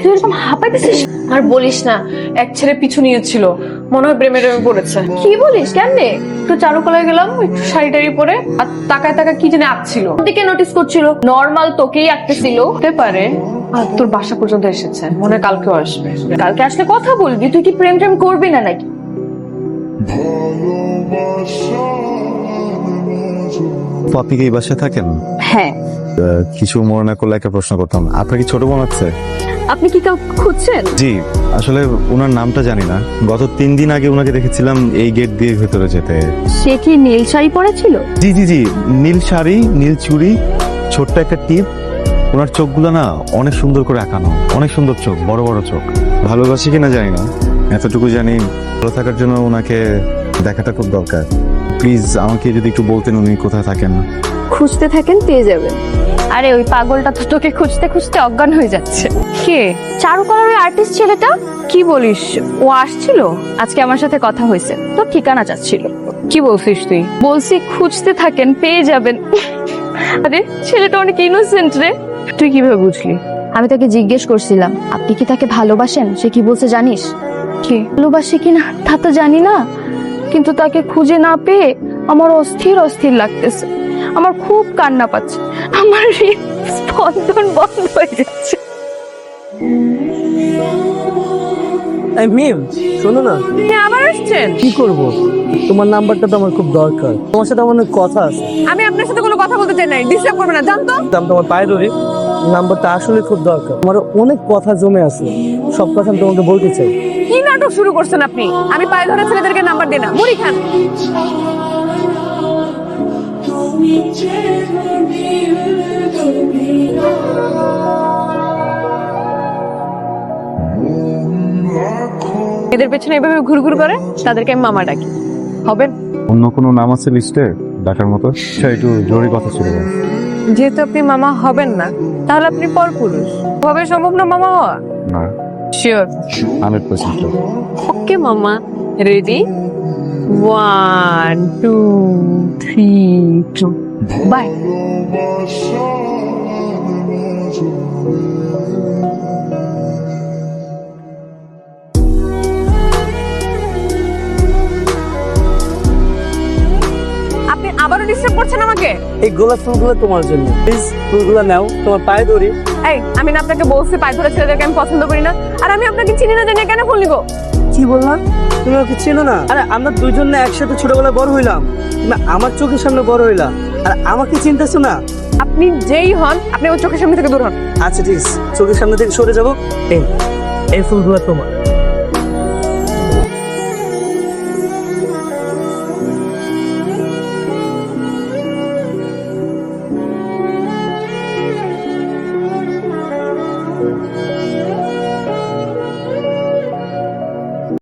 তুই এরকম হাঁপাইতেছিস? আর বলিস না, এক ছেলে পিছু নিয়েছিল, মনে হয় প্রেমে পড়েছে। কি বলিস? কেমনে? একটু চারুকলায় গেলাম, একটু শাড়ি টাড়ি পরে, আর তাকায় তাকায় কি জানি আঁকছিল। দিকে নোটিস করছিল, নরমাল তোকেই আঁকতেছিল। হতে পারে। আর তোর বাসা পর্যন্ত এসেছে, মনে হয় কালকেও আসবে। কালকে আসলে কথা বলবি, তুই কি প্রেম টেম করবি না নাকি? আপনি কি এই বাসায় থাকেন? হ্যাঁ। কিছু মনে না করলে একটা প্রশ্ন করতাম, আপনার কি ছোট বোন আছে? আপনি কি কাউ খুঁজছেন? জি, আসলে ওনার নামটা জানি না। গত 3 দিন আগে ওনাকে দেখেছিলাম এই গেট দিয়ে ভেতরে যেতে। সে কি নীল শাড়ি পরেছিল? জি জি জি, নীল শাড়ি, নীল চুড়ি, ছোট্ট একটা টিপ। ওনার চোখগুলো না অনেক সুন্দর করে আঁকানো, অনেক সুন্দর চোখ, বড় বড় চোখ। ভালোবাসি কিনা জানি না, এতটুকু জানি ভালো থাকার জন্য ওনাকে দেখাটা খুব দরকার। প্লিজ আমাকে যদি একটু বলতেন উনি কোথায় থাকেন। খুঁজতে থাকেন, পেয়ে যাবেন। আরে ওই পাগলটা তো তোকে খুঁজতে খুঁজতে অজ্ঞান হয়ে যাচ্ছে। কে? চারুকলার ওই আর্টিস্ট ছেলেটা। কি বলিস? ও আসছিল? আজকে আমার সাথে কথা হয়েছে, তোর ঠিকানা চাচ্ছিল। কি বলছিস তুই? বলছি খুঁজতে থাকেন, পেয়ে যাবেন। আরে ছেলেটা অনেক ইনোসেন্ট রে। তুই কিভাবে বুঝলি? আমি তাকে জিজ্ঞেস করছিলাম, আপনি কি তাকে ভালোবাসেন? সে কি বলছে জানিস? কি? ভালোবাসি কিনা তা তো জানি না, কিন্তু তাকে খুঁজে না পেয়ে আমার অস্থির অস্থির লাগতেছে। আমার খুব কান্না পাচ্ছে, আমার স্পন্দন বন্ধ হয়ে যাচ্ছে। মিম, শোনো না। আবার আসছেন? কি করব, তোমার নাম্বারটা তো আমার খুব দরকার। তোমার সাথে আমার অনেক কথা আছে। আমি আপনার সাথে কোনো কথা বলতে চাই না, ডিস্টার্ব করবে না, জানতো। আমি তোমার পায়ে ধরি, নাম্বারটা আসলে খুব দরকার। আমার অনেক কথা জমে আছে, সব কথা আমি তোমাকে বলতে চাই। কি নাটক শুরু করছেন আপনি? আমি পায়ে ধরে ছেলেদেরকে নাম্বার দিই না, মুড়ি খান। এদের পেছনে এভাবে ঘুরঘুর করে, তাদেরকে আমি মামা ডাকি। হবেন? অন্য কোনো নাম আছে লিস্টে ডাকার মতো? সে একটু জরুরি কথা ছিল। যেহেতু আপনি মামা হবেন না, তাহলে আপনি পরপুরুষ। হবে সম্ভব না মামা হওয়া? না, শিওর? 100%। ওকে মামা, রেডি? 1 2 3 বাই। আপনি আবারও ডিস্টার্ব করছেন আমাকে। এই গোলাপ ফুলগুলো তোমার জন্য, প্লিজ ফুলগুলো নাও, তোমার পায়ে ধরি। এই, আমি না আপনাকে বলছি পায়ে ধরে ছেলেদেরকে আমি পছন্দ করি না, আর আমি আপনাকে চিনি না, জানি কেন ফুল নিব? কি বললাম? তুমি ওকে চেনো না? আরে আমরা দুইজন না একসাথে ছোটবেলায় বড় হইলাম, তুমি আমার চোখের সামনে বড় হইলা, আর আমাকে চিনতেছো না? আপনি যেই হন, আপনি ওর চোখের সামনে থেকে দূর হন। আচ্ছা ঠিক আছে, চোখের সামনে থেকে সরে যাবো। এই ফুলগুলো তোমার।